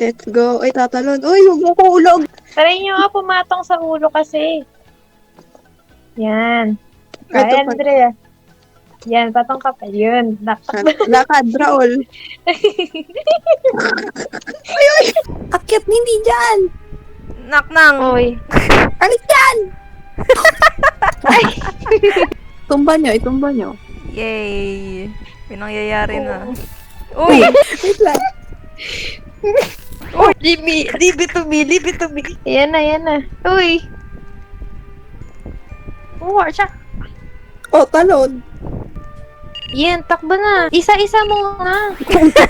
Let's go. Ay, tatalon. Uy, huwag mo ko ulog. Try nyo nga pumatong sa ulo kasi. Yan. Ito Ay, pa. Andrea. Yan, patong ka pa. Yun. Lakad, Raul. Akyat, hindi dyan. Naknang. Uy. Alis dyan. Tumba nyo, itumba nyo. Yay. Pinangyayari na. Uy! Wait lang. Uy! Leave it to me. Leave it to me. Yan na, yan na. Uy. Siya. Oh, talon. Yan, takbo na. Isa-isa mo na.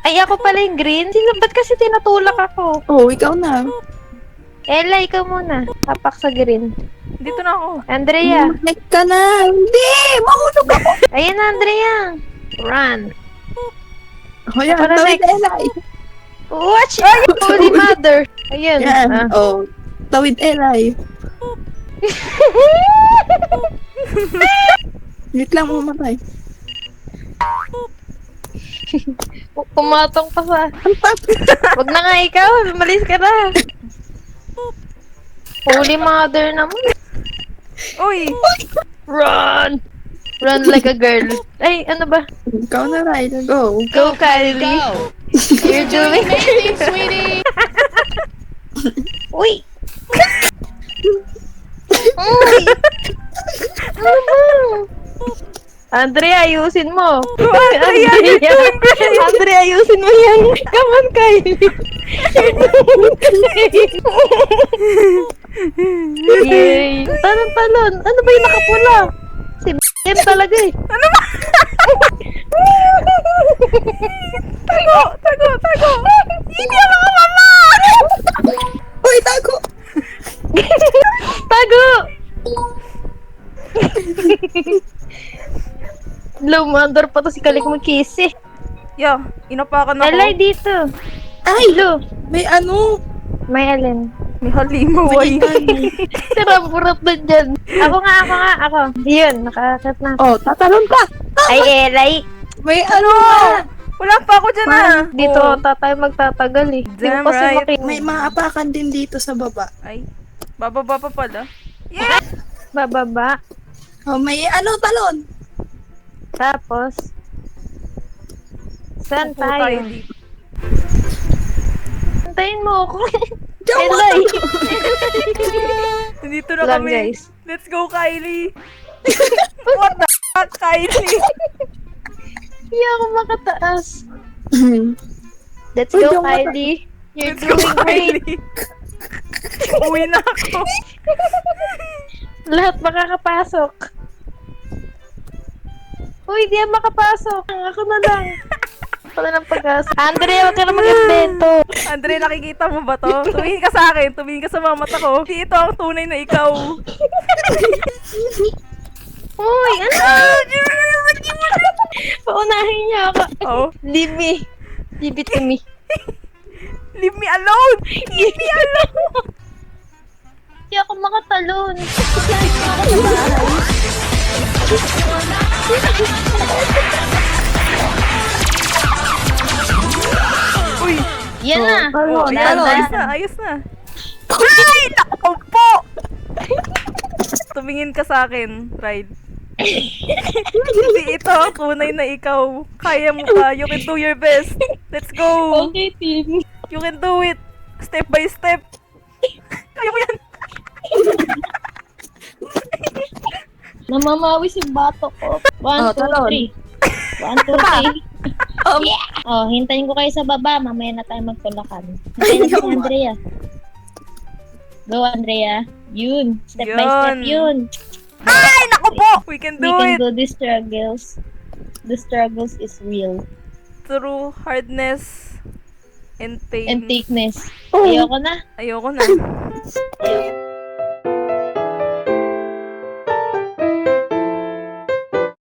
Ay, ako pala yung green. Sino, ba't kasi tinatulak ako? Oh, ikaw na. Ella, ikaw muna. Tapak sa green. Dito na ako. Andrea. Next ka na. Hindi! Mahulog ako. Ayan na, Andrea. Run. Oh, yan. Para Tawid, next. Elay. Watch it, Holy Mother. Ayun. Yan. Ah. Oh. Tawid, Elay. Wait lang, mamatay. Pumatong pa sa... Ang tapos. Wag na nga ikaw. Malis ka na. Holy Mother naman. Uy! Run. Run like a girl. Ay, ano ba? Ikaw na, Ryder. Go. Go, Kylie. You're doing Amazing, sweetie! Uy! Uy! Ano ba? Andrea, ayusin mo. Andrea, Andrea, ayusin mo yan. Come on, Kylie. Yay. Talon. Ano ba yung nakapula? Si M talaga eh. Ano ba? Tago! Hindi ako mama! Uy, tago. Tago! Lumandor pa to si Kalik mo kisi. Yo, inapakan ako. Elay dito. Ay, Lo. may ano. May alin. May halimaw ay. Tirampurot na dyan. Ako. Yun, nakakit na. Oh, tatalon ka. Ay, Elay. May ano. Wala pa ako dyan ah. Dito Oh. tatay magtatagal eh. Hindi Damn ko kasi right. May maapakan din dito sa baba. Ay, bababa pa pala. Yeah! bababa. Oh, may ano, talon. Tapos, saan Upo tayo tayo? dito. Antayin mo ako. Diyan mo. Elay. Nandito na Lang, kami. guys. Let's go, Kylie. What the fuck, Kylie? Hindi ako makataas. Let's Uy, go, yung mata- Kylie. You're Let's go, doing great. Kylie. Uwi na ako. Lahat makakapasok. Uy, di yan makapasok. Ako na lang. Ako na lang pag-asa. Andrea, wag ka na mag-invento. Andre, nakikita mo ba to? Tumingin ka sa akin. Tumingin ka sa mga mata ko. Di ito ang tunay na ikaw. Uy, ano? Paunahin niya ako. Oh. Leave me. Leave it to me. Leave me alone! Leave me alone! Hindi ako makatalon. Uy! Yan na. Oh, Talon, ayan, talon. ayos na. Ay! Naku po! Tumingin ka sa akin, Ride. Hindi ito ang tunay na ikaw. Kaya mo ka. You can do your best. Let's go! Okay, team. You can do it! Step by step! Kaya mo yan! Namamawi si bato ko. 1, 2, talon. 3. 1, 2, 3. Oh, hintayin ko kayo sa baba. Mamaya na tayo magtulakan. Hintayin na si Andrea. Go, Andrea. Yun. Step by step Yun. yun. Ay! Naku po! We can We do can it! do these struggles. The struggles is real. Through hardness and pain. And thickness. Ayoko na. Ayoko na. Ayoko.